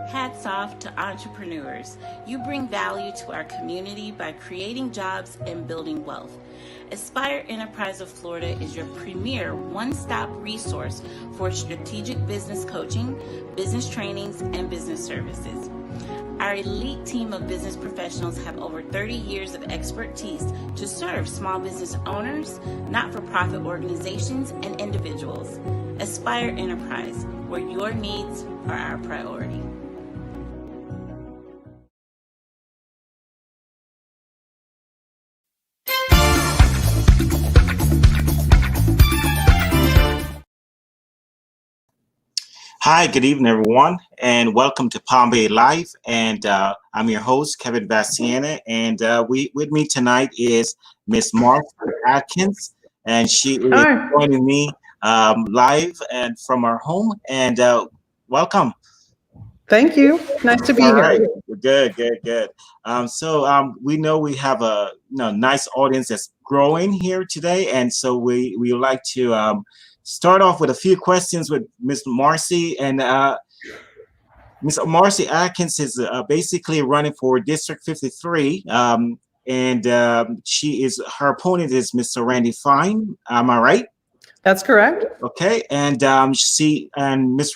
Hats off to entrepreneurs. You bring value to our community by creating jobs and building wealth. Aspire Enterprise of Florida is your premier one-stop resource for strategic business coaching, business trainings, and business services. Our elite team of business professionals have over 30 years of expertise to serve small business owners, not-for-profit organizations, and individuals. Aspire Enterprise, where your needs are our priority. Hi, good evening, everyone, and welcome to Palm Bay Live. And I'm your host, Kevin Bastiana, and with me tonight is Miss Marcie Adkins, and she is joining me live and from our home. And welcome. Thank you. Nice to be here. Right. Good. We know we have a nice audience that's growing here today, and so we would like to start off with a few questions with Ms. Marcie. And Ms. Marcie Adkins is basically running for District 53, and her opponent is Mr. Randy Fine. Am I right? That's correct. Okay, and Ms.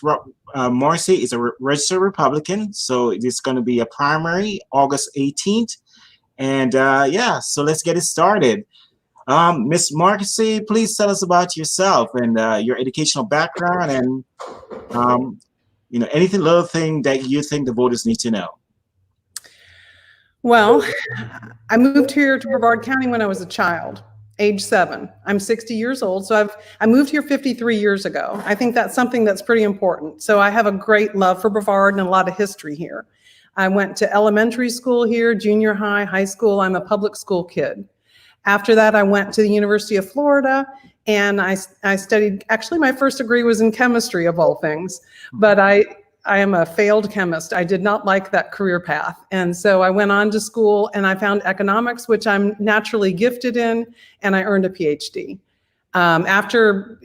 Marcie is a registered Republican, so it's going to be a primary August 18th, and so let's get it started. Ms. Marcie, please tell us about yourself and your educational background, and anything, little thing that you think the voters need to know. Well, I moved here to Brevard County when I was a child, age 7. I'm 60 years old, so I moved here 53 years ago. I think that's something that's pretty important. So I have a great love for Brevard and a lot of history here. I went to elementary school here, junior high, high school. I'm a public school kid. After that, I went to the University of Florida, and I studied, actually my first degree was in chemistry of all things, but I am a failed chemist. I did not like that career path. And so I went on to school and I found economics, which I'm naturally gifted in, and I earned a PhD. After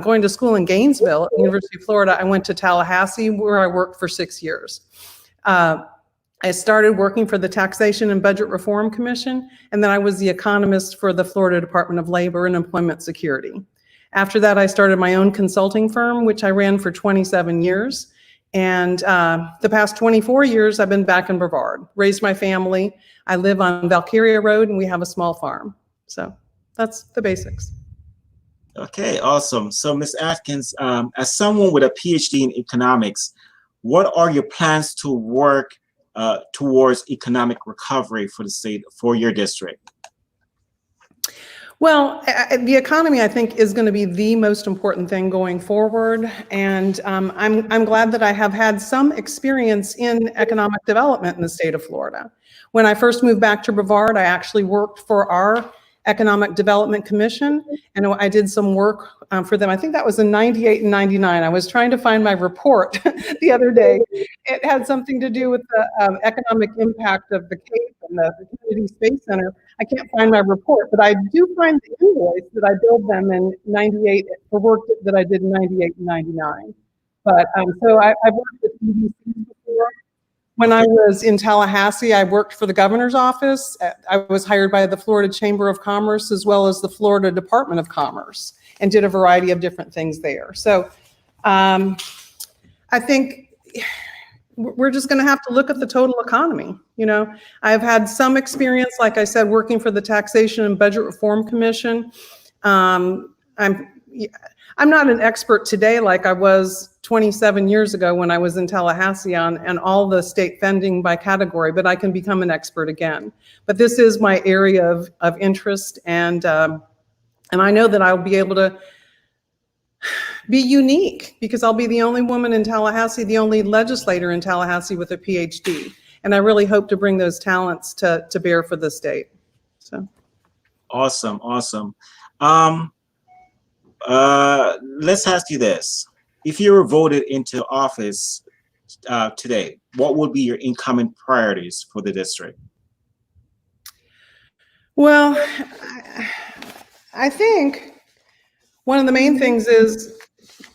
going to school in Gainesville at the University of Florida, I went to Tallahassee where I worked for 6 years. I started working for the Taxation and Budget Reform Commission, and then I was the economist for the Florida Department of Labor and Employment Security. After that, I started my own consulting firm, which I ran for 27 years. And the past 24 years, I've been back in Brevard, raised my family. I live on Valkyria Road, and we have a small farm. So that's the basics. Okay, awesome. So Ms. Adkins, as someone with a PhD in economics, what are your plans to work towards economic recovery for the state, for your district? Well, the economy, I think, is going to be the most important thing going forward. And I'm glad that I have had some experience in economic development in the state of Florida. When I first moved back to Brevard, I actually worked for our Economic Development Commission, and I did some work for them. I think that was in 98 and 99. I was trying to find my report the other day. It had something to do with the economic impact of the Cape and the Community Space Center. I can't find my report, but I do find the invoice that I billed them in 98 for work that I did in 98 and 99. But so I've worked with EDCs before. When I was in Tallahassee, I worked for the governor's office. I was hired by the Florida Chamber of Commerce as well as the Florida Department of Commerce, and did a variety of different things there. So I think we're just going to have to look at the total economy. I've had some experience, like I said, working for the Taxation and Budget Reform Commission. I'm not an expert today like I was 27 years ago when I was in Tallahassee on all the state funding by category, but I can become an expert again. But this is my area of interest, and I know that I'll be able to be unique because I'll be the only woman in Tallahassee, the only legislator in Tallahassee with a PhD. And I really hope to bring those talents to bear for the state. So. Awesome. Let's ask you this. If you were voted into office today, what would be your incoming priorities for the district? Well, I think one of the main things is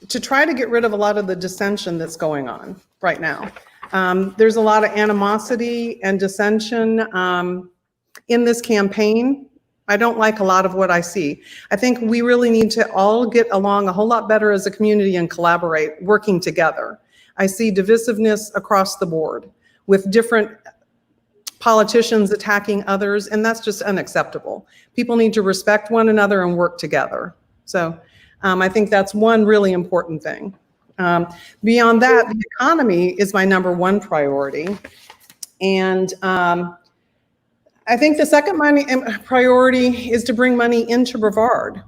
to try to get rid of a lot of the dissension that's going on right now. There's a lot of animosity and dissension in this campaign. I don't like a lot of what I see. I think we really need to all get along a whole lot better as a community and collaborate, working together. I see divisiveness across the board with different politicians attacking others, and that's just unacceptable. People need to respect one another and work together. So I think that's one really important thing. Beyond that, the economy is my #1 priority. And I think the second priority is to bring money into Brevard.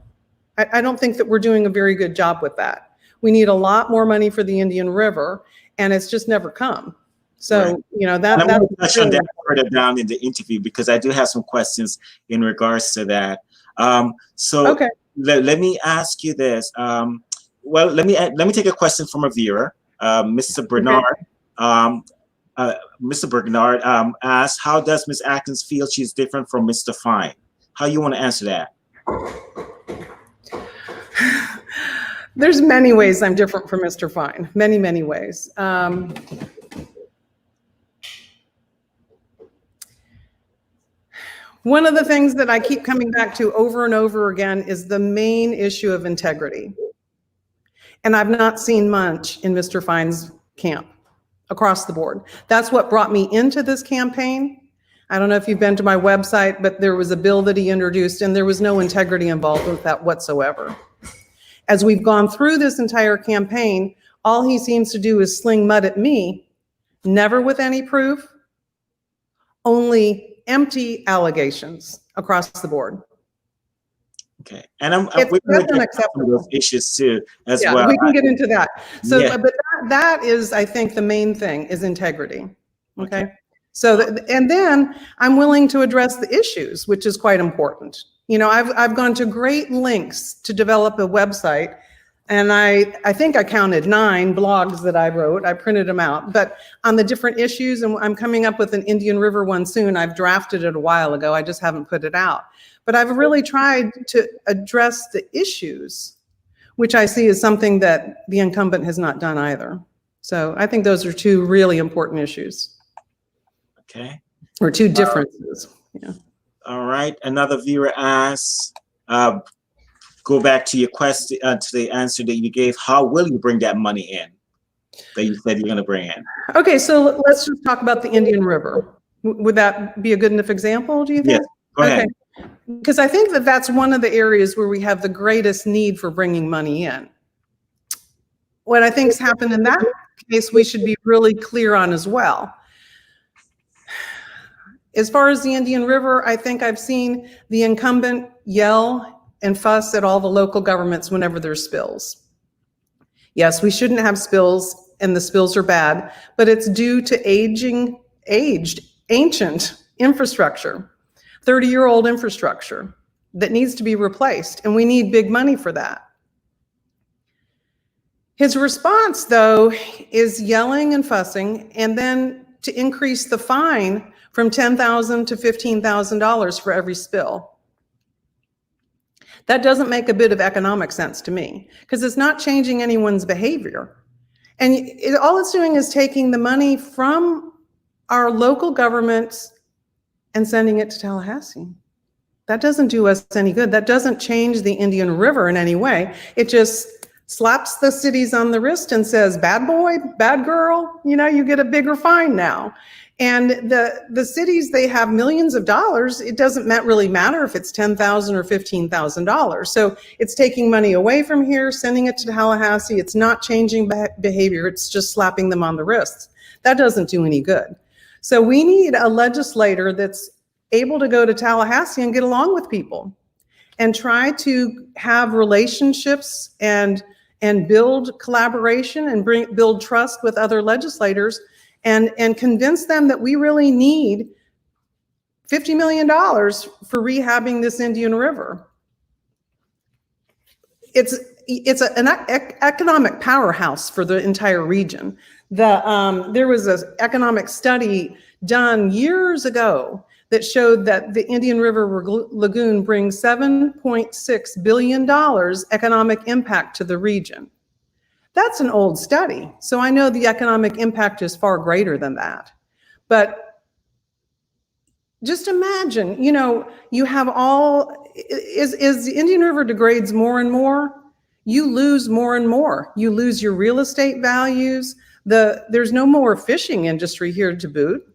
I don't think that we're doing a very good job with that. We need a lot more money for the Indian River, and it's just never come. So, right. You know, that. And I'm going to touch on that further down in the interview because I do have some questions in regards to that. Okay. Let me ask you this. Well, let me take a question from a viewer, Mr. Bernard. Okay. Mr. Bernard asked, how does Ms. Atkins feel she's different from Mr. Fine? How you want to answer that? There's many ways I'm different from Mr. Fine. Many, many ways. One of the things that I keep coming back to over and over again is the main issue of integrity. And I've not seen much in Mr. Fine's camp across the board. That's what brought me into this campaign. I don't know if you've been to my website, but there was a bill that he introduced and there was no integrity involved with that whatsoever. As we've gone through this entire campaign, all he seems to do is sling mud at me, never with any proof, only empty allegations across the board. Okay, and we're going to get some of those issues too, as well. We can get into that. So, yeah. But that is, I think, the main thing is integrity. Okay. So, and then I'm willing to address the issues, which is quite important. You know, I've gone to great lengths to develop a website, and I think I counted 9 blogs that I wrote. I printed them out, but on the different issues, and I'm coming up with an Indian River one soon. I've drafted it a while ago. I just haven't put it out. But I've really tried to address the issues, which I see as something that the incumbent has not done either. So I think those are 2 really important issues. Okay. Or 2 differences. Yeah. All right. Another viewer asks, go back to your question, to the answer that you gave. How will you bring that money in that you said you're going to bring in? Okay, so let's just talk about the Indian River. Would that be a good enough example, do you think? Yes, go ahead. Okay. Because I think that that's one of the areas where we have the greatest need for bringing money in. What I think's happened in that case, we should be really clear on as well. As far as the Indian River, I think I've seen the incumbent yell and fuss at all the local governments whenever there's spills. Yes, we shouldn't have spills, and the spills are bad, but it's due to aged, ancient infrastructure. 30-year-old infrastructure that needs to be replaced, and we need big money for that. His response, though, is yelling and fussing, and then to increase the fine from $10,000 to $15,000 for every spill. That doesn't make a bit of economic sense to me, because it's not changing anyone's behavior. And all it's doing is taking the money from our local governments and sending it to Tallahassee. That doesn't do us any good. That doesn't change the Indian River in any way. It just slaps the cities on the wrist and says, bad boy, bad girl, you know, you get a bigger fine now. And the cities, they have millions of dollars. It doesn't really matter if it's $10,000 or $15,000. So it's taking money away from here, sending it to Tallahassee. It's not changing behavior. It's just slapping them on the wrists. That doesn't do any good. So we need a legislator that's able to go to Tallahassee and get along with people and try to have relationships and build collaboration and build trust with other legislators and convince them that we really need $50 million for rehabbing this Indian River. It's an economic powerhouse for the entire region. There was an economic study done years ago that showed that the Indian River Lagoon brings $7.6 billion economic impact to the region. That's an old study. So I know the economic impact is far greater than that. But just imagine, you know, you have all, as the Indian River degrades more and more, you lose more and more. You lose your real estate values. There's no more fishing industry here to boot.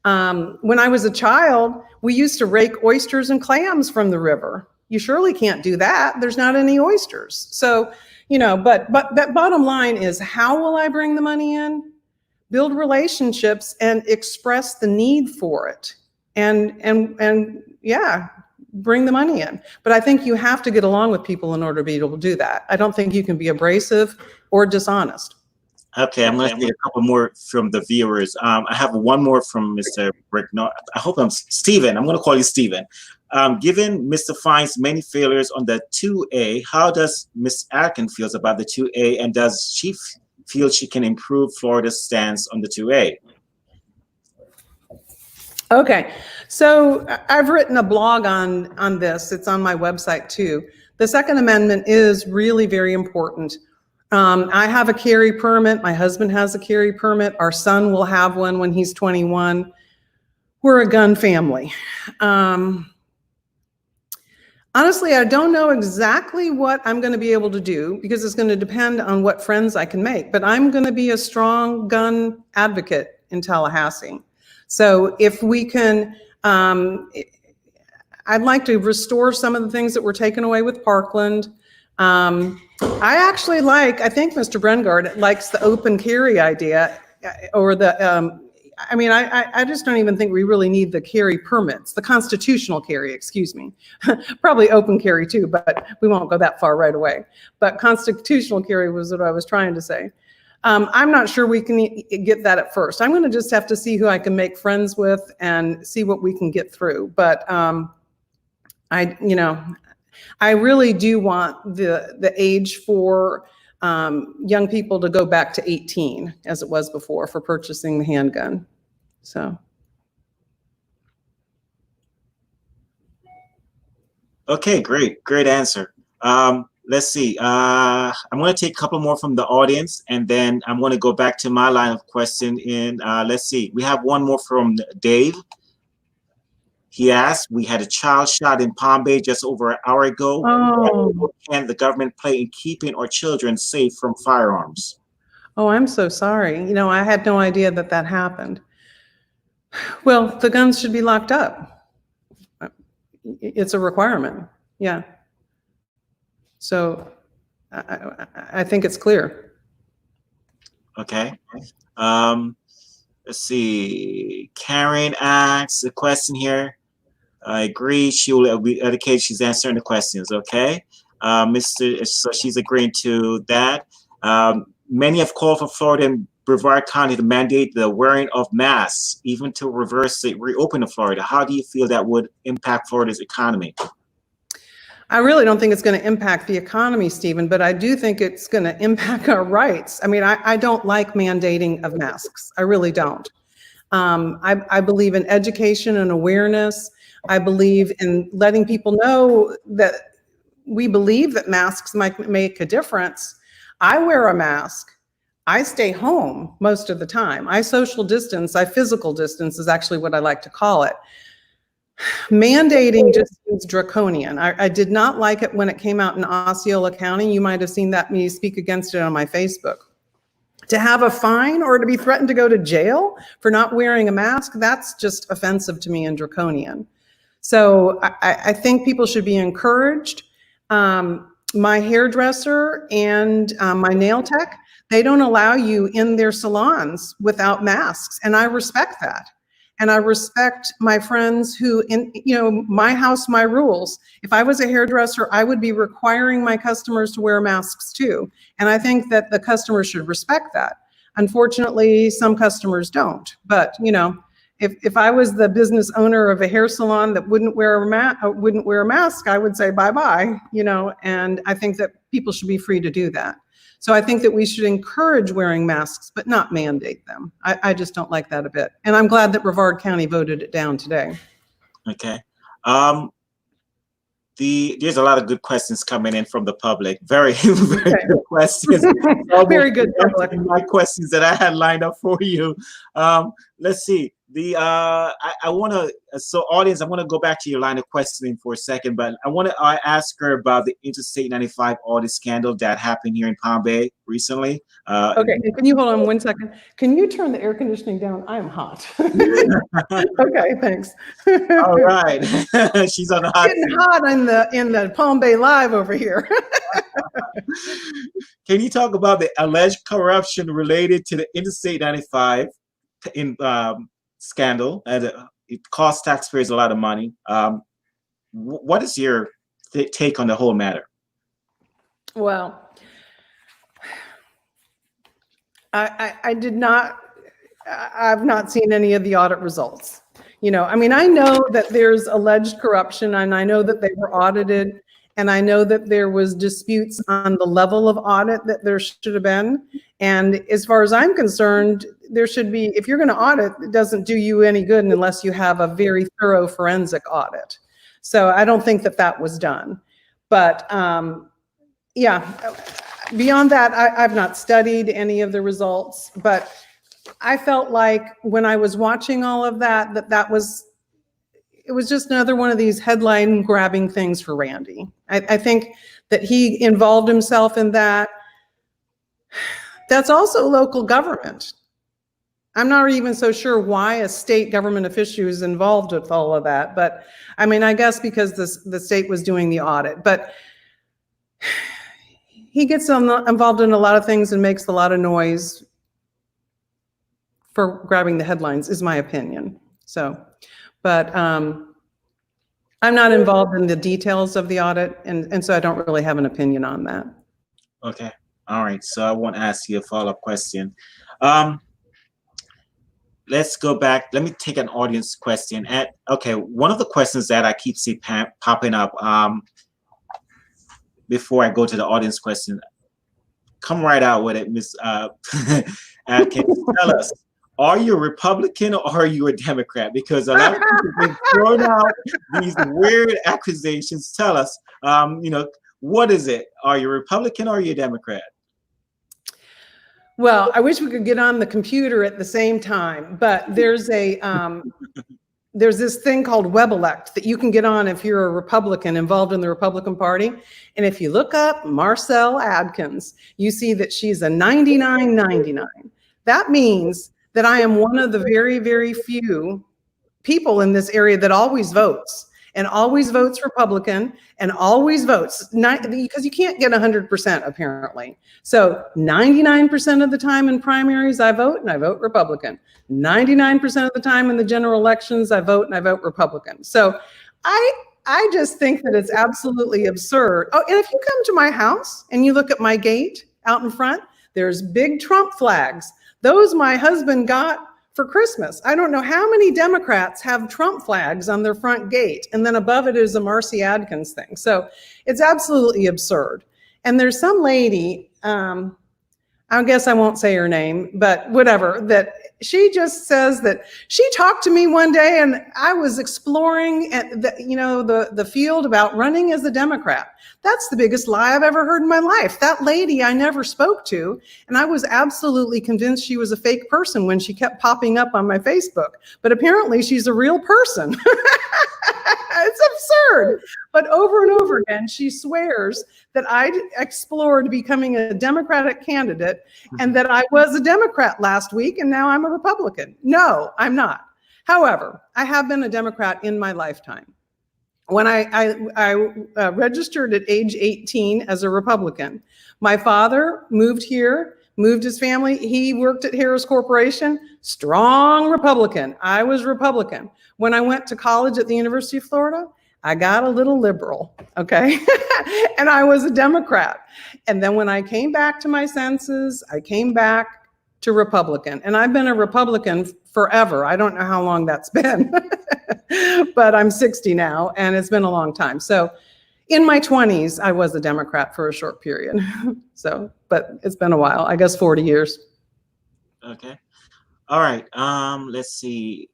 When I was a child, we used to rake oysters and clams from the river. You surely can't do that. There's not any oysters. So, you know, but that bottom line is, how will I bring the money in? Build relationships and express the need for it. And yeah, bring the money in. But I think you have to get along with people in order to be able to do that. I don't think you can be abrasive or dishonest. Okay, I'm going to take a couple more from the viewers. I have one more from Mr. Bricknell. I hope I'm Stephen. I'm going to call you Stephen. Given Mr. Fine's many failures on the 2A, how does Ms. Adkins feels about the 2A, and does she feel she can improve Florida's stance on the 2A? Okay, so I've written a blog on this. It's on my website too. The Second Amendment is really very important. I have a carry permit. My husband has a carry permit. Our son will have one when he's 21. We're a gun family. Honestly, I don't know exactly what I'm going to be able to do, because it's going to depend on what friends I can make. But I'm going to be a strong gun advocate in Tallahassee. So if we can, I'd like to restore some of the things that were taken away with Parkland. I actually I think Mr. Brengard likes the open carry idea, or the, I mean, I just don't even think we really need the carry permits, the constitutional carry, excuse me. Probably open carry too, but we won't go that far right away. But constitutional carry was what I was trying to say. I'm not sure we can get that at first. I'm going to just have to see who I can make friends with and see what we can get through. But you know, I really do want the age for young people to go back to 18, as it was before, for purchasing the handgun. So. Okay, great answer. Let's see. I'm going to take a couple more from the audience, and then I'm going to go back to my line of question. Let's see. We have one more from Dave. He asked, we had a child shot in Palm Bay just over an hour ago. Oh. What can the government play in keeping our children safe from firearms? Oh, I'm so sorry. You know, I had no idea that that happened. Well, the guns should be locked up. It's a requirement. Yeah. So I think it's clear. Okay. Let's see. Karen asks a question here. I agree. She will educate. She's answering the questions. Okay. So she's agreeing to that. Many have called for Florida and Brevard County to mandate the wearing of masks, even to reverse the reopen of Florida. How do you feel that would impact Florida's economy? I really don't think it's going to impact the economy, Stephen, but I do think it's going to impact our rights. I mean, I don't like mandating of masks. I really don't. I believe in education and awareness. I believe in letting people know that we believe that masks might make a difference. I wear a mask. I stay home most of the time. I social distance. I physical distance is actually what I like to call it. Mandating just seems draconian. I did not like it when it came out in Osceola County. You might have seen that me speak against it on my Facebook. To have a fine or to be threatened to go to jail for not wearing a mask, that's just offensive to me and draconian. So I think people should be encouraged. My hairdresser and my nail tech, they don't allow you in their salons without masks, and I respect that. And I respect my friends who, my house, my rules. If I was a hairdresser, I would be requiring my customers to wear masks too. And I think that the customers should respect that. Unfortunately, some customers don't. But, if I was the business owner of a hair salon that wouldn't wear a mask, I would say bye-bye, and I think that people should be free to do that. So I think that we should encourage wearing masks, but not mandate them. I just don't like that a bit. And I'm glad that Brevard County voted it down today. Okay. there's a lot of good questions coming in from the public. Very, very good questions. Very good public. My questions that I had lined up for you. Let's see. I want to, so audience, I want to go back to your line of questioning for a second, but I ask her about the Interstate 95 audit scandal that happened here in Palm Bay recently. Okay, can you hold on 1 second? Can you turn the air conditioning down? I am hot. Okay, thanks. All right. She's on the hot Getting hot in the Palm Bay Live over here. Can you talk about the alleged corruption related to the Interstate 95 scandal? It cost taxpayers a lot of money. What is your take on the whole matter? Well, I've not seen any of the audit results. You know, I mean, I know that there's alleged corruption, and I know that they were audited, and I know that there was disputes on the level of audit that there should have been. And as far as I'm concerned, there should be, if you're going to audit, it doesn't do you any good unless you have a very thorough forensic audit. So I don't think that that was done. But yeah, beyond that, I've not studied any of the results, but I felt like when I was watching all of that, it was just another one of these headline grabbing things for Randy. I think that he involved himself in that. That's also local government. I'm not even so sure why a state government official is involved with all of that, but I mean, I guess because the state was doing the audit, but he gets involved in a lot of things and makes a lot of noise for grabbing the headlines, is my opinion. So, but I'm not involved in the details of the audit, and so I don't really have an opinion on that. Okay. All right. So I want to ask you a follow-up question. Let's go back. Let me take an audience question. Okay, one of the questions that I keep seeing popping up before I go to the audience question, come right out with it, Ms. Adkins. Tell us, are you a Republican or are you a Democrat? Because a lot of people have been throwing out these weird accusations. Tell us, you know, what is it? Are you a Republican or are you a Democrat? Well, I wish we could get on the computer at the same time, but there's this thing called WebElect that you can get on if you're a Republican involved in the Republican Party. And if you look up Marcie Adkins, you see that she's a 99.99. That means that I am one of the very, very few people in this area that always votes. And always votes Republican, and always votes, because you can't get 100% apparently. So 99% of the time in primaries, I vote, and I vote Republican. 99% of the time in the general elections, I vote, and I vote Republican. So I just think that it's absolutely absurd. Oh, and if you come to my house and you look at my gate out in front, there's big Trump flags. Those my husband got for Christmas. I don't know how many Democrats have Trump flags on their front gate, and then above it is a Marcie Adkins thing. So it's absolutely absurd. And there's some lady, I guess I won't say her name, but whatever, that she just says that she talked to me one day and I was exploring the field about running as a Democrat. That's the biggest lie I've ever heard in my life. That lady I never spoke to, and I was absolutely convinced she was a fake person when she kept popping up on my Facebook. But apparently she's a real person. It's absurd. But over and over again, she swears that I explored becoming a Democratic candidate and that I was a Democrat last week and now I'm a Republican. No, I'm not. However, I have been a Democrat in my lifetime. When I registered at age 18 as a Republican, my father moved here, moved his family. He worked at Harris Corporation, strong Republican. I was Republican. When I went to college at the University of Florida, I got a little liberal, okay? And I was a Democrat. And then when I came back to my senses, I came back to Republican. And I've been a Republican forever. I don't know how long that's been, but I'm 60 now and it's been a long time. So in my 20s, I was a Democrat for a short period. So, but it's been a while, I guess 40 years. Okay. All right. Let's see.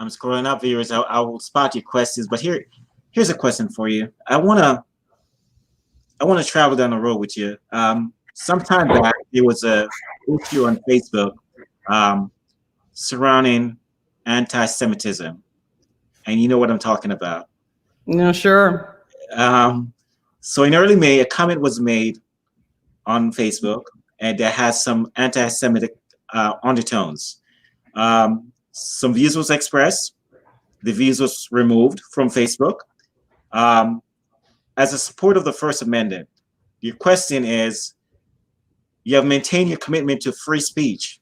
I'm scrolling up, viewers. I will spot your questions, but here, Here's a question for you. I wanna travel down the road with you. Sometime back, there was a issue on Facebook um, surrounding anti-Semitism, and you know what I'm talking about. No, sure. So in early May, a comment was made on Facebook, and that has some anti-Semitic undertones. Some views was expressed. The views was removed from Facebook. As a support of the First Amendment, your question is, you have maintained your commitment to free speech,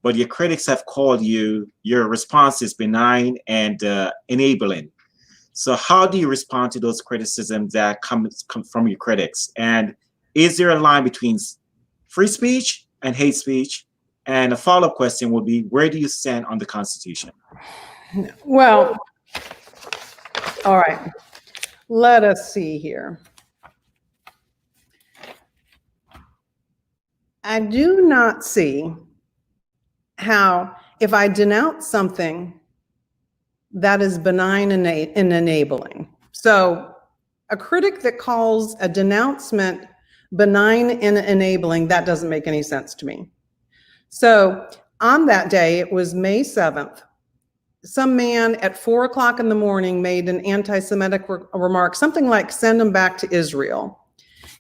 but your critics have called your response is benign and enabling. So how do you respond to those criticisms that come from your critics? And is there a line between free speech and hate speech? And a follow-up question would be, where do you stand on the Constitution? Well, all right. Let us see here. I do not see how, if I denounce something, that is benign and enabling. So a critic that calls a denouncement benign and enabling, that doesn't make any sense to me. So on that day, it was May 7th, some man at 4 o'clock in the morning made an anti-Semitic remark, something like send them back to Israel.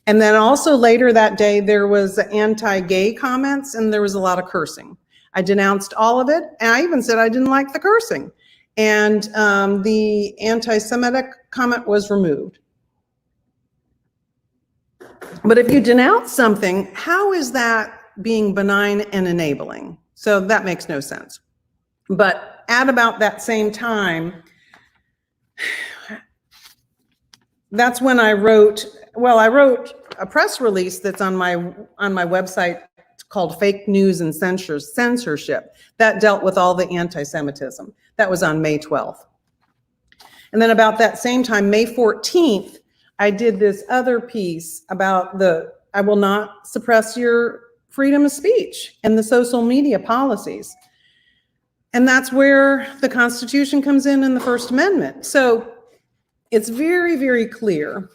And then also later that day, there was anti-gay comments and there was a lot of cursing. I denounced all of it. And I even said I didn't like the cursing. And the anti-Semitic comment was removed. But if you denounce something, how is that being benign and enabling? So that makes no sense. But at about that same time, that's when I wrote a press release that's on my website called Fake News and Censorship that dealt with all the anti-Semitism. That was on May 12th. And then about that same time, May 14th, I did this other piece about I will not suppress your freedom of speech and the social media policies. And that's where the Constitution comes in and the First Amendment. So it's very, very clear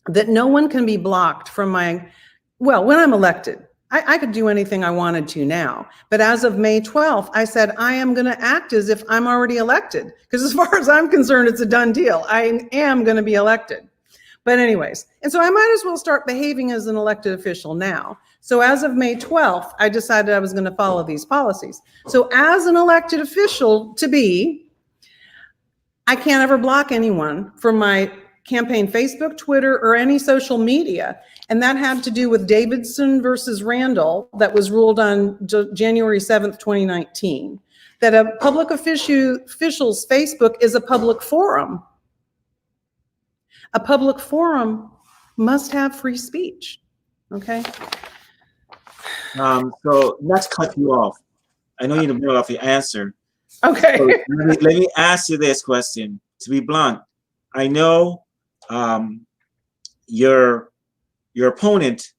that no one can be blocked from when I'm elected, I could do anything I wanted to now. But as of May 12th, I said, I am going to act as if I'm already elected. Because as far as I'm concerned, it's a done deal. I am going to be elected. But anyways, and so I might as well start behaving as an elected official now. So as of May 12th, I decided I was going to follow these policies. So as an elected official to be, I can't ever block anyone from my campaign Facebook, Twitter, or any social media. And that had to do with Davidson versus Randall that was ruled on January 7th, 2019, that a public official's Facebook is a public forum. A public forum must have free speech, okay? So let's cut you off. I know you're in the middle of your answer. Okay. So let me ask you this question. To be blunt, I know your opponent,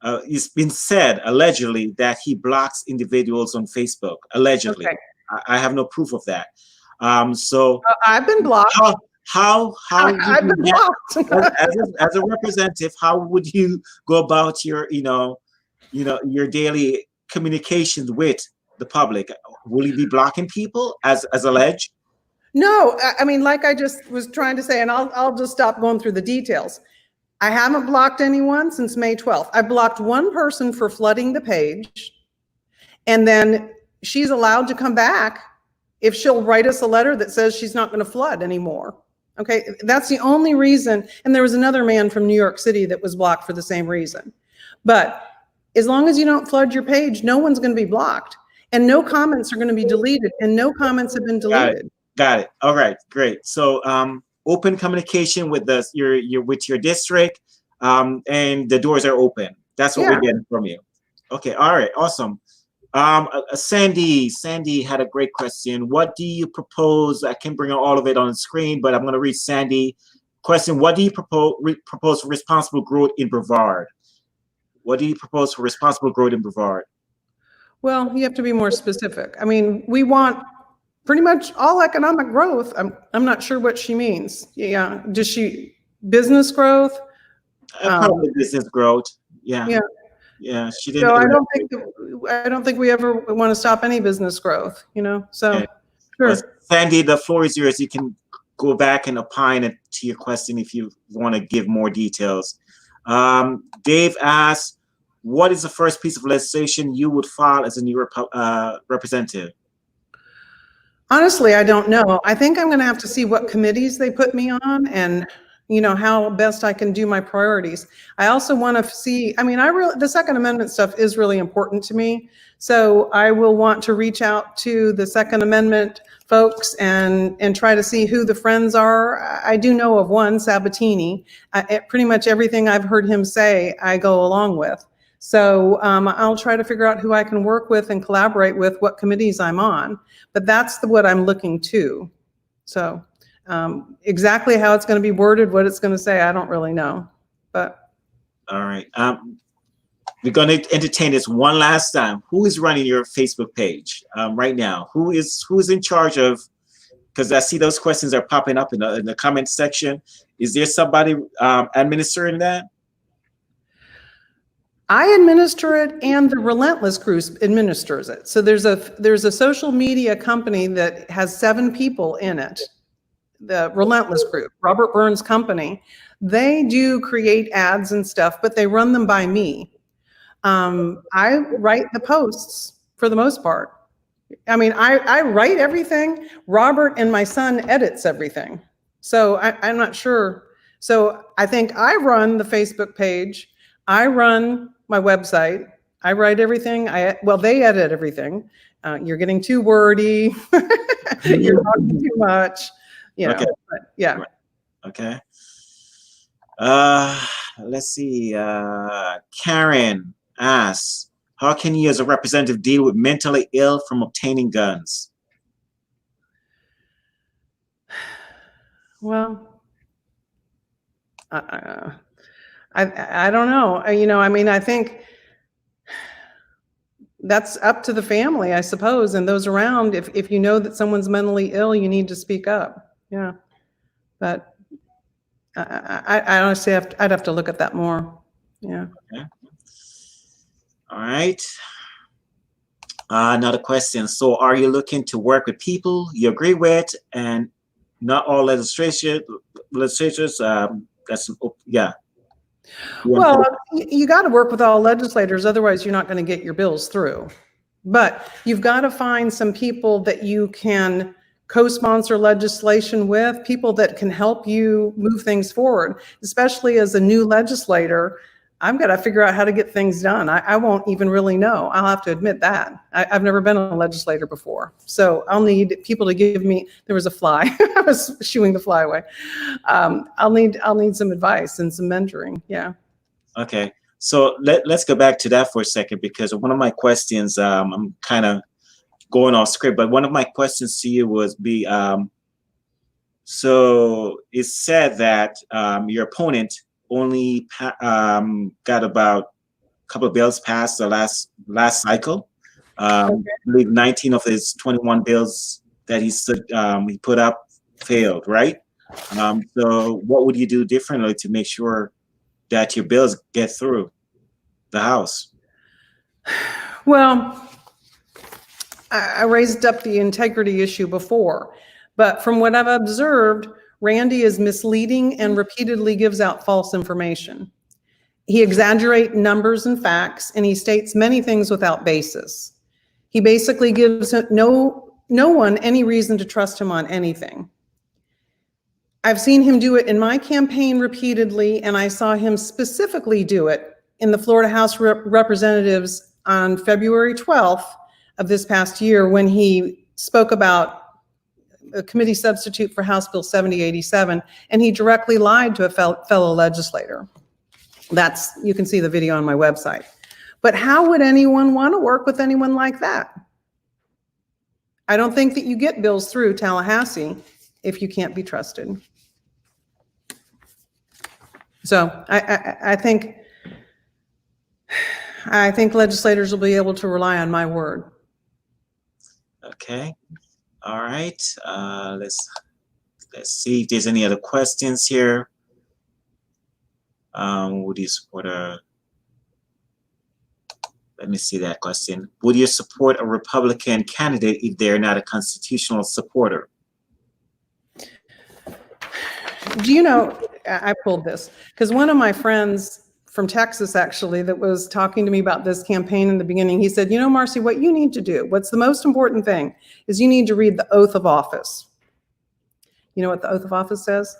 it's been said allegedly that he blocks individuals on Facebook. Allegedly, Okay. I have no proof of that. So I've been blocked. How I've been blocked. as a representative, how would you go about your your daily communications with the public? Will you be blocking people as alleged? No, I mean, like I just was trying to say, and I'll just stop going through the details. I haven't blocked anyone since May 12th. I blocked one person for flooding the page, and then she's allowed to come back if she'll write us a letter that says she's not going to flood anymore. Okay, that's the only reason. And there was another man from New York City that was blocked for the same reason. But as long as you don't flood your page, no one's going to be blocked, and no comments are going to be deleted, and no comments have been deleted. Got it. All right, great. So open communication with your district, and the doors are open. That's what we're getting from you. Okay, all right, awesome. Sandy had a great question. What do you propose? I can bring all of it on the screen, but I'm going to read Sandy question. What do you propose for responsible growth in Brevard? What do you propose for responsible growth in Brevard? Well, you have to be more specific. I mean, we want Pretty much all economic growth. I'm not sure what she means. Yeah, does she business growth? Probably business growth. Yeah. Yeah. Yeah. She So didn't. I don't think we ever want to stop any business growth. So Okay. Well, sure. Sandy, the floor is yours. You can go back and opine it to your question if you want to give more details. Dave asks, what is the first piece of legislation you would file as a new representative? Honestly, I don't know. I think I'm going to have to see what committees they put me on and how best I can do my priorities. I also want to see, the Second Amendment stuff is really important to me. So I will want to reach out to the Second Amendment folks and try to see who the friends are. I do know of one, Sabatini. Pretty much everything I've heard him say, I go along with. So I'll try to figure out who I can work with and collaborate with, what committees I'm on. But that's what I'm looking to. So exactly how it's going to be worded, what it's going to say, I don't really know. But all right, we're going to entertain this one last time. Who is running your Facebook page right now? Who is in charge of? Because I see those questions are popping up in the comment section. Is there somebody administering that? I administer it, and the Relentless Crew administers it. So there's a social media company that has 7 people in it. The Relentless Group, Robert Burns' company. They do create ads and stuff, but they run them by me. I write the posts for the most part. I write everything. Robert and my son edits everything. So I'm not sure. So I think I run the Facebook page. I run my website. I write everything. They edit everything. You're getting too wordy. You're talking too much. Okay. But yeah. Okay. Let's see. Karen asks, how can you as a representative deal with mentally ill from obtaining guns? Well, I don't know. I think that's up to the family, I suppose, and those around. If you know that someone's mentally ill, you need to speak up. Yeah. But I honestly I'd have to look at that more. Yeah. Okay. All right. Another question. So are you looking to work with people you agree with, and not all legislators? Yeah. Well, you got to work with all legislators, otherwise you're not going to get your bills through. But you've got to find some people that you can co-sponsor legislation with, people that can help you move things forward. Especially as a new legislator, I've got to figure out how to get things done. I won't even really know. I'll have to admit that. I've never been a legislator before. So I'll need people to give me, there was a fly. I was shooing the fly away. I'll need some advice and some mentoring. Yeah. Okay. So let's go back to that for a second, because one of my questions, I'm kind of going off script, but one of my questions to you was so it said that your opponent only got about a couple of bills passed the last cycle. I believe 19 of his 21 bills that he put up failed, right? So what would you do differently to make sure that your bills get through the House? Well, I raised up the integrity issue before, but from what I've observed, Randy is misleading and repeatedly gives out false information. He exaggerates numbers and facts, and he states many things without basis. He basically gives no one any reason to trust him on anything. I've seen him do it in my campaign repeatedly, and I saw him specifically do it in the Florida House Representatives on February 12th of this past year, when he spoke about a committee substitute for House Bill 7087, and he directly lied to a fellow legislator. You can see the video on my website. But how would anyone want to work with anyone like that? I don't think that you get bills through Tallahassee if you can't be trusted. So I think legislators will be able to rely on my word. Okay. All right. Let's see if there's any other questions here. Would you support a? Let me see that question. Would you support a Republican candidate if they're not a constitutional supporter? Do you know, I pulled this because one of my friends from Texas, actually, that was talking to me about this campaign in the beginning, he said, you know, Marcie, what you need to do, what's the most important thing is you need to read the oath of office. You know what the oath of office says?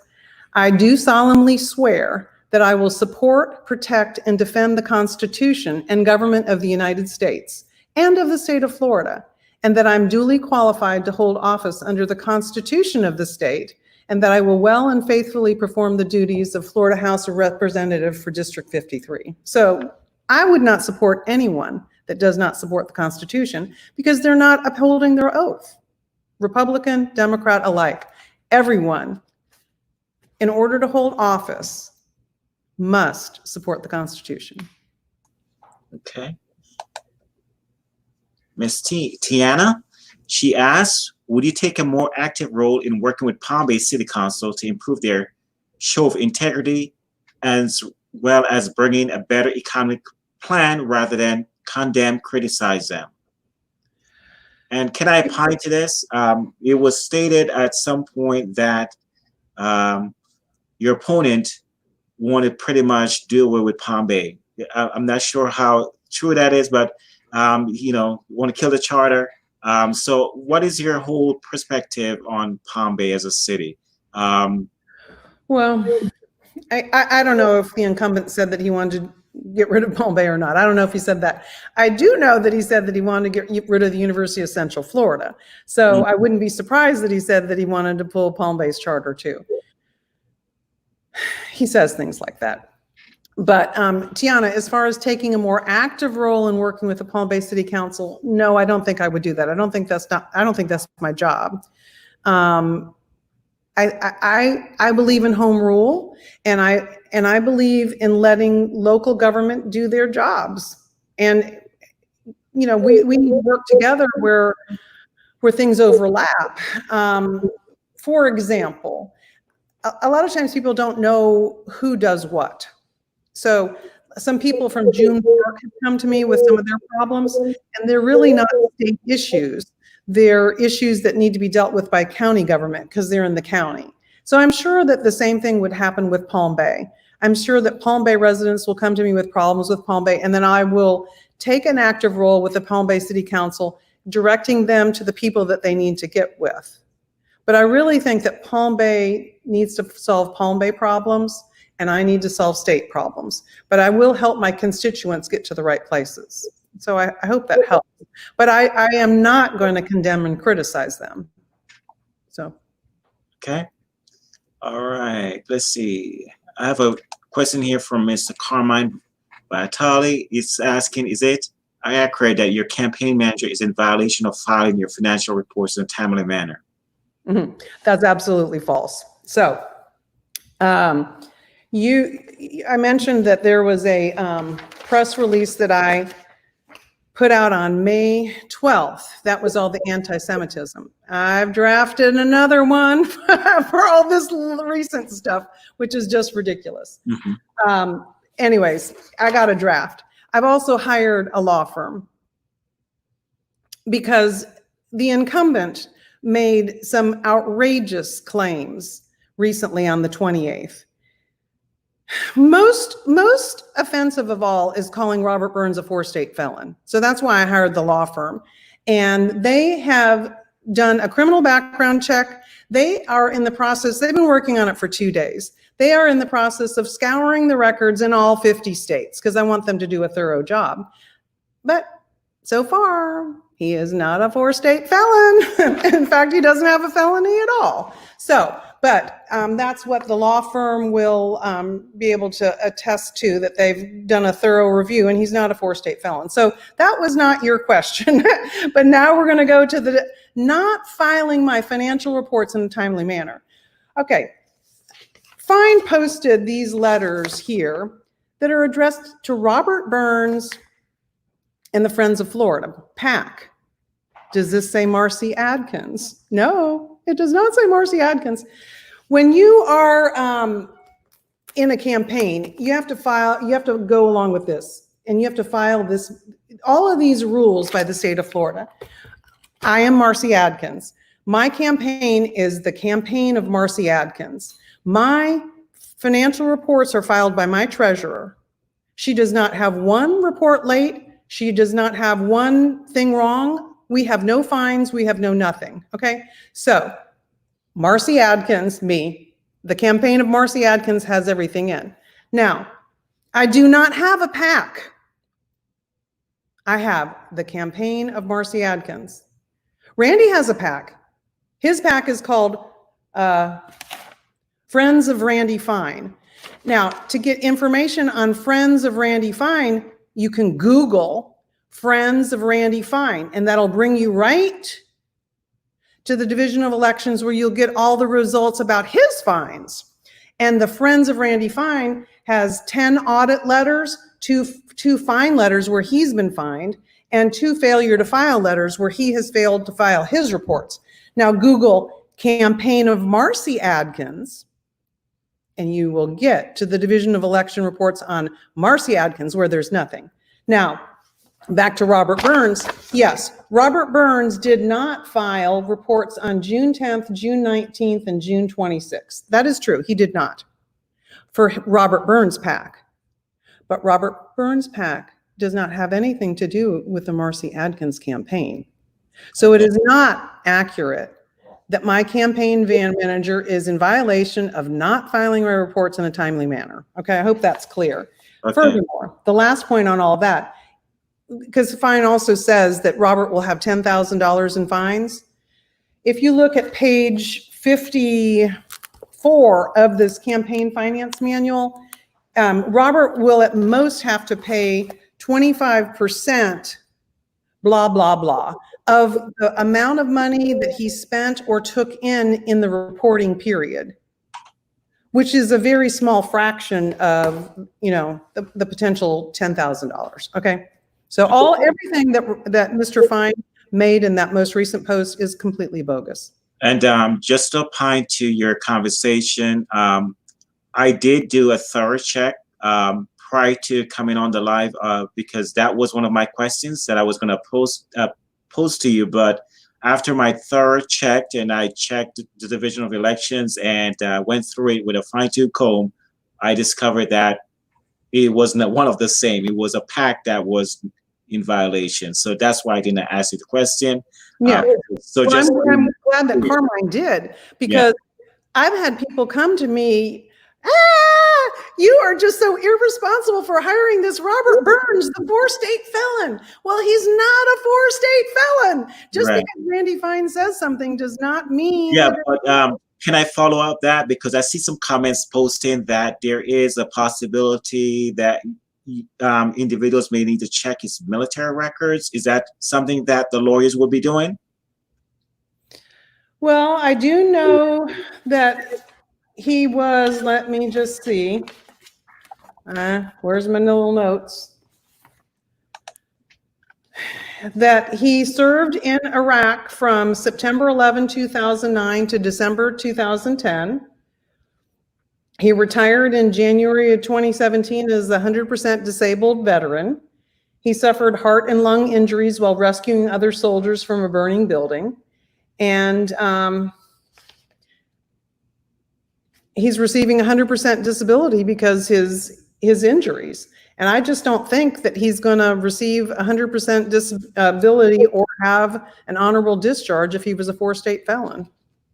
I do solemnly swear that I will support, protect, and defend the Constitution and government of the United States and of the state of Florida, and that I'm duly qualified to hold office under the Constitution of the state, and that I will well and faithfully perform the duties of Florida House of Representative for District 53. So I would not support anyone that does not support the Constitution because they're not upholding their oath. Republican, Democrat alike, everyone, in order to hold office, must support the Constitution. Okay. Miss Tiana, she asks, would you take a more active role in working with Palm Bay City Council to improve their show of integrity as well as bringing a better economic plan rather than condemn, criticize them? And can I opine to this? It was stated at some point that your opponent want to pretty much do away with Palm Bay. I'm not sure how true that is, but you know, want to kill the charter. So what is your whole perspective on Palm Bay as a city? Well, I don't know if the incumbent said that he wanted to get rid of Palm Bay or not. I don't know if he said that. I do know that he said that he wanted to get rid of the University of Central Florida. So I wouldn't be surprised that he said that he wanted to pull Palm Bay's charter too. He says things like that. But Tiana, as far as taking a more active role in working with the Palm Bay City Council, no, I don't think I would do that. I don't think that's my job. I believe in home rule, and I believe in letting local government do their jobs. And you know, we need to work together where things overlap. For example, a lot of times people don't know who does what. So some people from June Park have come to me with some of their problems, and they're really not state issues. They're issues that need to be dealt with by county government because they're in the county. So I'm sure that the same thing would happen with Palm Bay. I'm sure that Palm Bay residents will come to me with problems with Palm Bay, and then I will take an active role with the Palm Bay City Council, directing them to the people that they need to get with. But I really think that Palm Bay needs to solve Palm Bay problems, and I need to solve state problems. But I will help my constituents get to the right places. So I hope that helps. But I am not going to condemn and criticize them. So. Okay. All right. Let's see. I have a question here from Mr. Carmine Batali. It's asking, is it accurate that your campaign manager is in violation of filing your financial reports in a timely manner? Mm-hmm. That's absolutely false. So I mentioned that there was a press release that I put out on May 12th. That was all the anti-Semitism. I've drafted another one for all this recent stuff, which is just ridiculous. Mm-hmm. Anyways, I got a draft. I've also hired a law firm because the incumbent made some outrageous claims recently on the 28th. Most offensive of all is calling Robert Burns a 4-state felon. So that's why I hired the law firm. And they have done a criminal background check. They are in the process, they've been working on it for 2 days. They are in the process of scouring the records in all 50 states because I want them to do a thorough job. But so far, he is not a 4-state felon. In fact, he doesn't have a felony at all. So, but that's what the law firm will be able to attest to, that they've done a thorough review, and he's not a 4-state felon. So that was not your question. But now we're going to go to the not filing my financial reports in a timely manner. Okay. Fine posted these letters here that are addressed to Robert Burns and the Friends of Florida, PAC. Does this say Marcie Adkins? No, it does not say Marcie Adkins. When you are in a campaign, you have to go along with this, and you have to file this, all of these rules by the state of Florida. I am Marcie Adkins. My campaign is the campaign of Marcie Adkins. My financial reports are filed by my treasurer. She does not have one report late. She does not have one thing wrong. We have no fines. We have no nothing. Okay. So Marcie Adkins, me, the campaign of Marcie Adkins has everything in. Now, I do not have a PAC. I have the campaign of Marcie Adkins. Randy has a PAC. His PAC is called Friends of Randy Fine. Now, to get information on Friends of Randy Fine, you can Google Friends of Randy Fine, and that'll bring you right to the Division of Elections, where you'll get all the results about his fines. And the Friends of Randy Fine has 10 audit letters, two fine letters where he's been fined, and 2 failure to file letters where he has failed to file his reports. Now Google campaign of Marcie Adkins, and you will get to the Division of Election reports on Marcie Adkins, where there's nothing. Now, back to Robert Burns. Yes, Robert Burns did not file reports on June 10th, June 19th, and June 26th. That is true, he did not, for Robert Burns' PAC. But Robert Burns' PAC does not have anything to do with the Marcie Adkins campaign. So it is not accurate that my campaign van manager is in violation of not filing my reports in a timely manner. Okay, I hope that's clear. Okay. Furthermore, the last point on all that, because the fine also says that Robert will have $10,000 in fines. If you look at page 54 of this campaign finance manual, Robert will at most have to pay 25%, blah, blah, blah, of the amount of money that he spent or took in the reporting period, which is a very small fraction of, the potential $10,000. Okay. So everything that Mr. Fine made in that most recent post is completely bogus. And just to opine to your conversation, I did do a thorough check prior to coming on the live because that was one of my questions that I was going to pose to you. But after my thorough check, and I checked the Division of Elections and went through it with a fine-tooth comb, I discovered that it wasn't one of the same. It was a PAC that was in violation. So that's why I didn't ask you the question. Yeah. I'm glad that Carmine did, because I've had people come to me, you are just so irresponsible for hiring this Robert Burns, the 4-state felon. Well, he's not a 4-state felon. Just because Randy Fine says something does not mean. Yeah, but can I follow up that? Because I see some comments posting that there is a possibility that individuals may need to check his military records. Is that something that the lawyers will be doing? Well, I do know that he was, let me just see. Where's my little notes? That he served in Iraq from September 11, 2009 to December 2010. He retired in January of 2017 as a 100% disabled veteran. He suffered heart and lung injuries while rescuing other soldiers from a burning building. And he's receiving 100% disability because his injuries. And I just don't think that he's going to receive 100% disability or have an honorable discharge if he was a 4-state felon.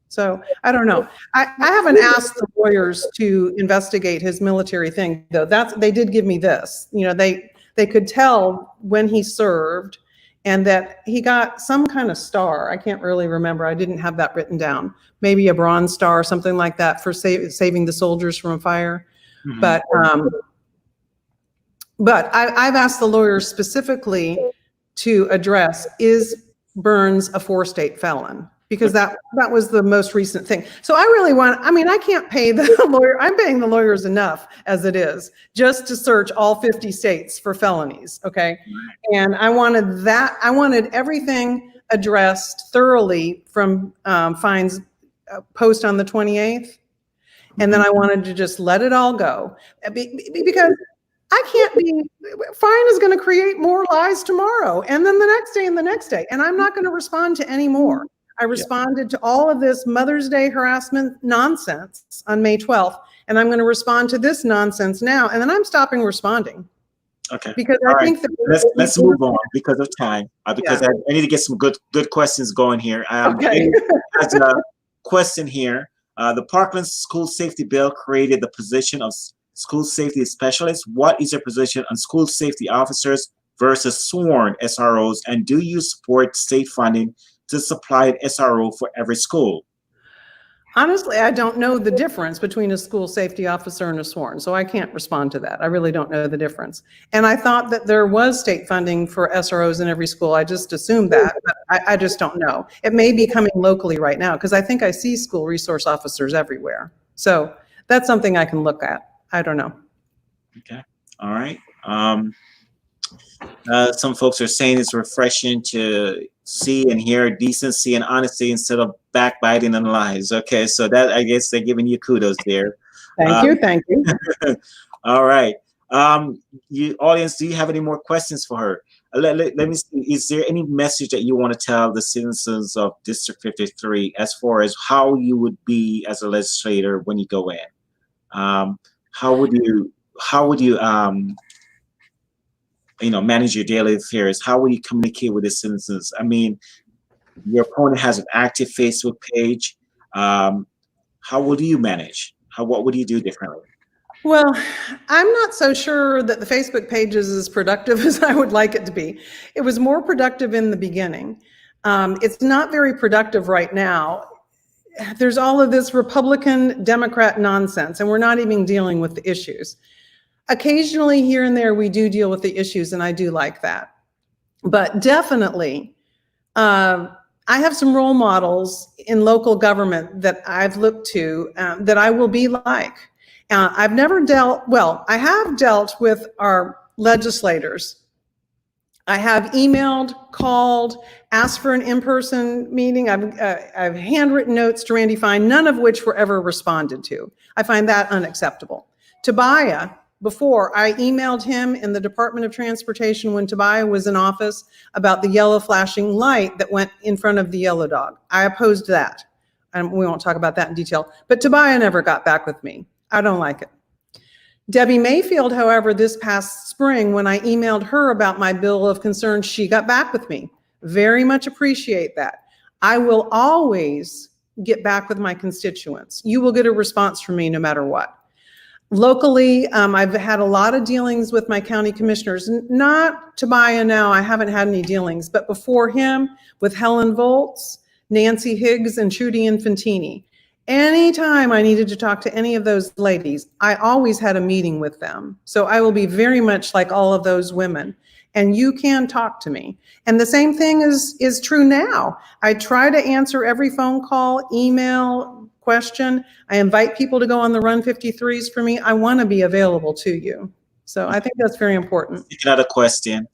So I don't know. I haven't asked the lawyers to investigate his military thing, though. They did give me this. They could tell when he served, and that he got some kind of star. I can't really remember. I didn't have that written down. Maybe a Bronze Star or something like that for saving the soldiers from a fire. Mm-hmm. But I've asked the lawyers specifically to address, is Burns a 4-state felon? Because that was the most recent thing. So I really I can't pay the lawyer. I'm paying the lawyers enough as it is just to search all 50 states for felonies, okay? And I wanted everything addressed thoroughly from Fine's post on the 28th. And then I wanted to just let it all go because I can't be, Fine is going to create more lies tomorrow and then the next day and the next day. And I'm not going to respond to any more. I responded to all of this Mother's Day harassment nonsense on May 12th. And I'm going to respond to this nonsense now. And then I'm stopping responding. Okay. Because I think that let's move on because of time. Because I need to get some good questions going here. Okay. There's a question here. The Parkland School Safety Bill created the position of school safety specialist. What is your position on school safety officers versus sworn SROs? And do you support state funding to supply an SRO for every school? Honestly, I don't know the difference between a school safety officer and a sworn, so I can't respond to that. I really don't know the difference. And I thought that there was state funding for SROs in every school. I just assumed that, but I just don't know. It may be coming locally right now because I think I see school resource officers everywhere. So that's something I can look at. I don't know. Okay. All right. Some folks are saying it's refreshing to see and hear decency and honesty instead of backbiting and lies. Okay, so that, I guess they're giving you kudos there. Thank you. All right. You audience, do you have any more questions for her? Let me see. Is there any message that you want to tell the citizens of District 53 as far as how you would be as a legislator when you go in? How would you manage your daily affairs? How will you communicate with the citizens? I mean, your opponent has an active Facebook page. How would you manage? What would you do differently? Well, I'm not so sure that the Facebook page is as productive as I would like it to be. It was more productive in the beginning. It's not very productive right now. There's all of this Republican Democrat nonsense, and we're not even dealing with the issues. Occasionally here and there, we do deal with the issues, and I do like that. But definitely, I have some role models in local government that I've looked to that I will be like. I've never I have dealt with our legislators. I have emailed, called, asked for an in-person meeting. I've handwritten notes to Randy Fine, none of which were ever responded to. I find that unacceptable. Tobiah, before, I emailed him in the Department of Transportation when Tobiah was in office about the yellow flashing light that went in front of the yellow dog. I opposed that. And we won't talk about that in detail, but Tobiah never got back with me. I don't like it. Debbie Mayfield, however, this past spring, when I emailed her about my bill of concern, she got back with me. Very much appreciate that. I will always get back with my constituents. You will get a response from me no matter what. Locally, I've had a lot of dealings with my county commissioners, not Tobiah now, I haven't had any dealings, but before him with Helen Volz, Nancy Higgs, and Trudy Infantini. Anytime I needed to talk to any of those ladies, I always had a meeting with them. So I will be very much like all of those women, and you can talk to me. And the same thing is true now. I try to answer every phone call, email, question. I invite people to go on the Run 53s for me. I want to be available to you. So I think that's very important. Another question.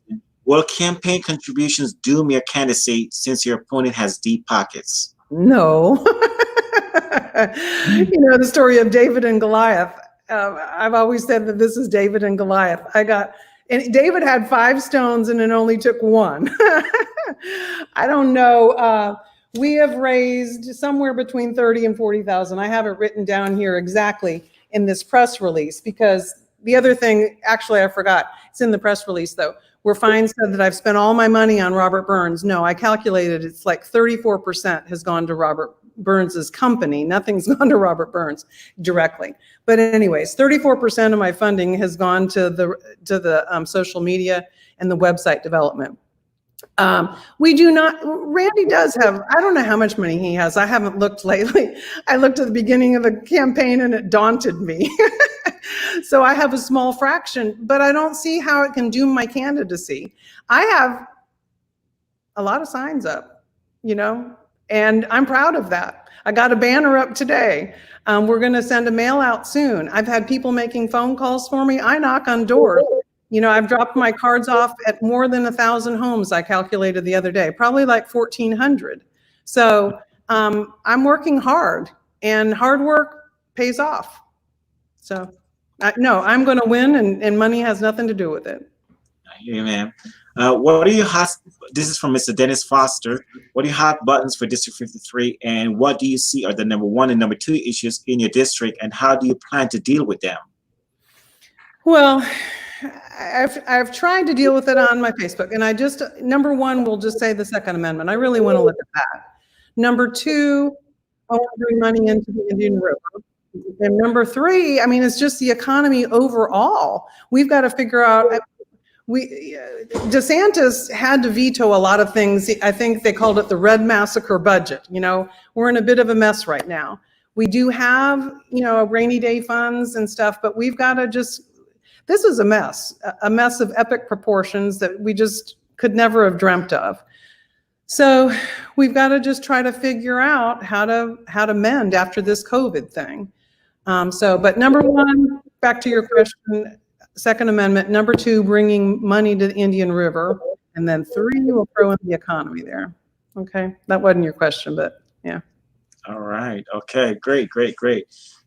Will campaign contributions doom your candidacy since your opponent has deep pockets? No. You know, the story of David and Goliath. I've always said that this is David and Goliath. And David had 5 stones and it only took 1. I don't know. We have raised somewhere between 30 and 40,000. I have it written down here exactly in this press release, because the other thing, actually, I forgot. It's in the press release though, where Fine said that I've spent all my money on Robert Burns. No, I calculated it's like 34% has gone to Robert Burns's company. Nothing's gone to Robert Burns directly. But anyways, 34% of my funding has gone to the social media and the website development. We do not, Randy does have, I don't know how much money he has. I haven't looked lately. I looked at the beginning of the campaign and it daunted me. So I have a small fraction, but I don't see how it can doom my candidacy. I have a lot of signs up, you know, and I'm proud of that. I got a banner up today. We're going to send a mail out soon. I've had people making phone calls for me. I knock on doors. You know, I've dropped my cards off at more than 1,000 homes, I calculated the other day, probably like 1,400. So I'm working hard, and hard work pays off. So no, I'm going to win, and money has nothing to do with it. Amen. What are your hot? This is from Mr. Dennis Foster. What are your hot buttons for District 53, and what do you see are the number 1 and number 2 issues in your district, and how do you plan to deal with them? Well, I've tried to deal with it on my Facebook, and I just, number 1, we'll just say the Second Amendment. I really want to look at that. Number 2, I want to bring money into the Indian River. And number 3, I mean, it's just the economy overall. We've got to figure out. DeSantis had to veto a lot of things. I think they called it the Red Massacre budget. You know, we're in a bit of a mess right now. We do have, you know, rainy day funds and stuff, but we've got to just, this is a mess of epic proportions that we just could never have dreamt of. So we've got to just try to figure out how to mend after this COVID thing. But number 1, back to your question, Second Amendment. Number 2, bringing money to the Indian River. And then 3, we'll throw in the economy there. Okay, that wasn't your question, but yeah. All right. Okay, great.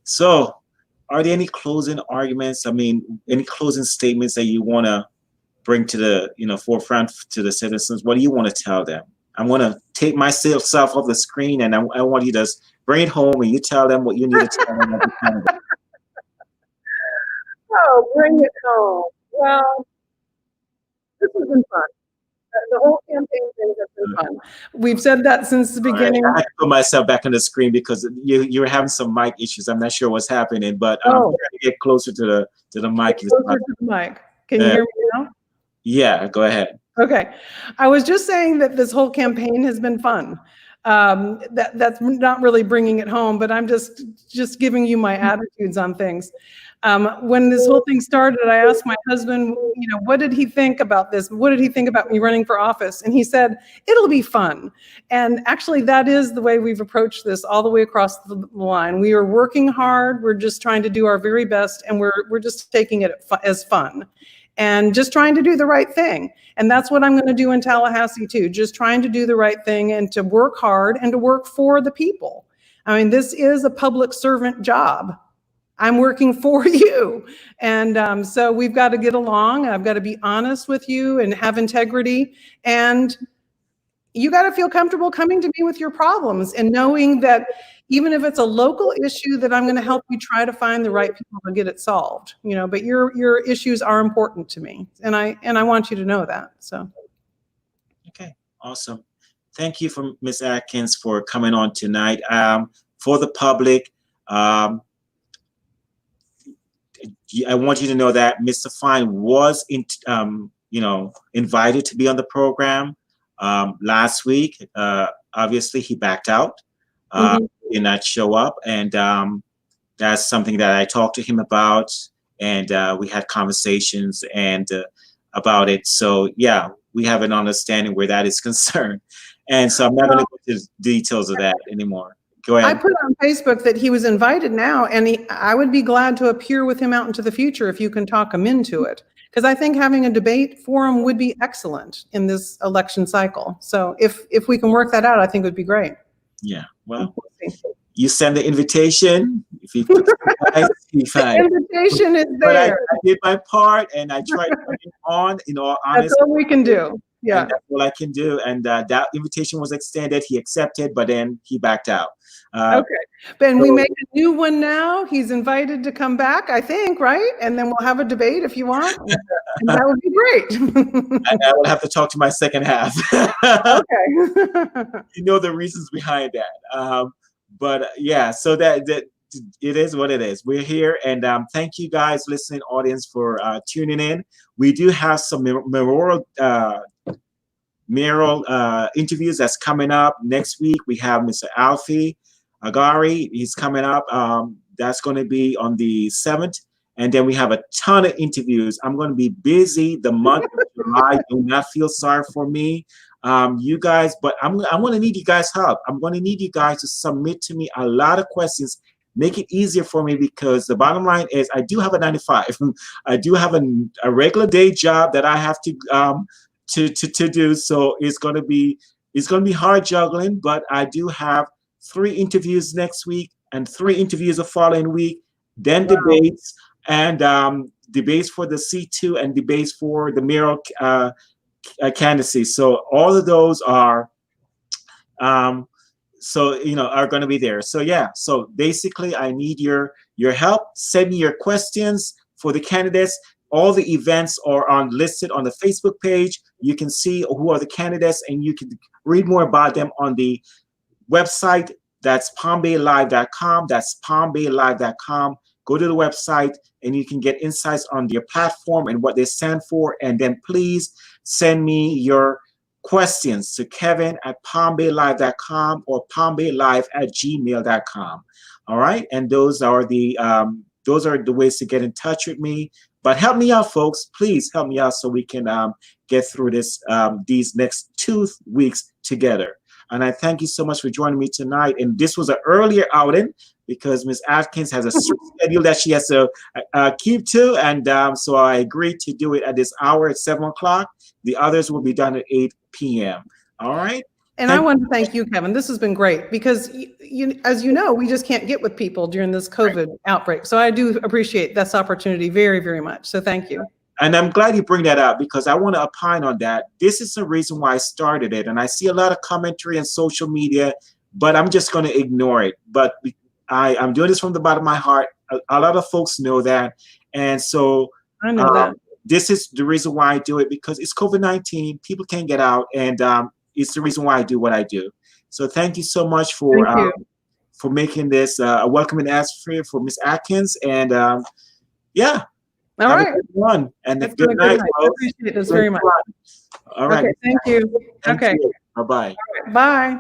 So are there any closing arguments? I mean, any closing statements that you want to bring to the forefront to the citizens? What do you want to tell them? I'm going to take myself off the screen, and I want you to bring it home, and you tell them what you need to tell them. Oh, bring it home. Well, this has been fun. The whole campaign thing has been fun. We've said that since the beginning. Right. I had to put myself back on the screen because you were having some mic issues. I'm not sure what's happening, but I'm trying to get closer to the mic. Closer to the mic. Can you hear me now? Yeah, go ahead. Okay. I was just saying that this whole campaign has been fun. That's not really bringing it home, but I'm just giving you my attitudes on things. When this whole thing started, I asked my husband, what did he think about this? What did he think about me running for office? And he said, it'll be fun. And actually, that is the way we've approached this all the way across the line. We are working hard. We're just trying to do our very best, and we're just taking it as fun and just trying to do the right thing. And that's what I'm going to do in Tallahassee too, just trying to do the right thing and to work hard and to work for the people. I mean, this is a public servant job. I'm working for you. And so we've got to get along. I've got to be honest with you and have integrity. And you got to feel comfortable coming to me with your problems and knowing that even if it's a local issue, that I'm going to help you try to find the right people to get it solved. But your issues are important to me, and I want you to know that. So, okay, awesome. Thank you for Ms. Adkins for coming on tonight. For the public, I want you to know that Mr. Fine was invited to be on the program last week. Obviously, he backed out. Did not show up, and that's something that I talked to him about, and we had conversations and about it. So yeah, we have an understanding where that is concerned, and so I'm not going to go into the details of that anymore. Go ahead. I put on Facebook that he was invited now, and I would be glad to appear with him out into the future if you can talk him into it, because I think having a debate forum would be excellent in this election cycle. So if we can work that out, I think it would be great. Yeah, well, you send the invitation. If you the invitation is there. But I did my part, and I tried to put it on. Honestly, that's all we can do. Yeah, and that's all I can do. And that invitation was extended. He accepted, but then he backed out. Okay, Ben, we make a new one now. He's invited to come back, I think, right? And then we'll have a debate if you want. And that would be great. I will have to talk to my second half. Okay. You know the reasons behind that. But yeah, so that it is what it is. We're here, and thank you guys, listening audience, for tuning in. We do have some mayoral interviews that's coming up next week. We have Mr. Alfie Agari. He's coming up. That's going to be on the 7th. And then we have a ton of interviews. I'm going to be busy the month of July. Do not feel sorry for me, you guys, but I'm going to need you guys' help. I'm going to need you guys to submit to me a lot of questions make it easier for me, because the bottom line is I do have a 9 to 5. I do have a regular day job that I have to do. So it's going to be hard juggling, but I do have 3 interviews next week and 3 interviews the following week, then debates, and debates for the C2 and debates for the mayoral candidacy. So all of those are are going to be there. So yeah, so basically I need your help. Send me your questions for the candidates. All the events are listed on the Facebook page. You can see who are the candidates, and you can read more about them on the website. That's palmbaylive.com. That's palmbaylive.com. Go to the website and you can get insights on their platform and what they stand for. And then please send me your questions to kevin@palmbaylive.com or palmbaylive@gmail.com. All right. And those are the ways to get in touch with me. But help me out, folks. Please help me out so we can get through these next 2 weeks together. And I thank you so much for joining me tonight. And this was an earlier outing because Ms. Adkins has a schedule that she has to keep to. And so I agreed to do it at this hour at 7 o'clock. The others will be done at 8 p.m. All right. And I want to thank you, Kevin. This has been great because, as you know, we just can't get with people during this COVID outbreak. So I do appreciate this opportunity very, very much. So thank you. And I'm glad you bring that up because I want to opine on that. This is the reason why I started it. And I see a lot of commentary on social media, but I'm just going to ignore it. But I'm doing this from the bottom of my heart. A lot of folks know that. And so I know that. This is the reason why I do it, because it's COVID-19. People can't get out. And it's the reason why I do what I do. So thank you so much for making this a welcoming atmosphere for Ms. Atkins. And yeah. All right. One. And good night. I appreciate this very much. All right. Okay, thank you. Thank you. Bye-bye. Bye.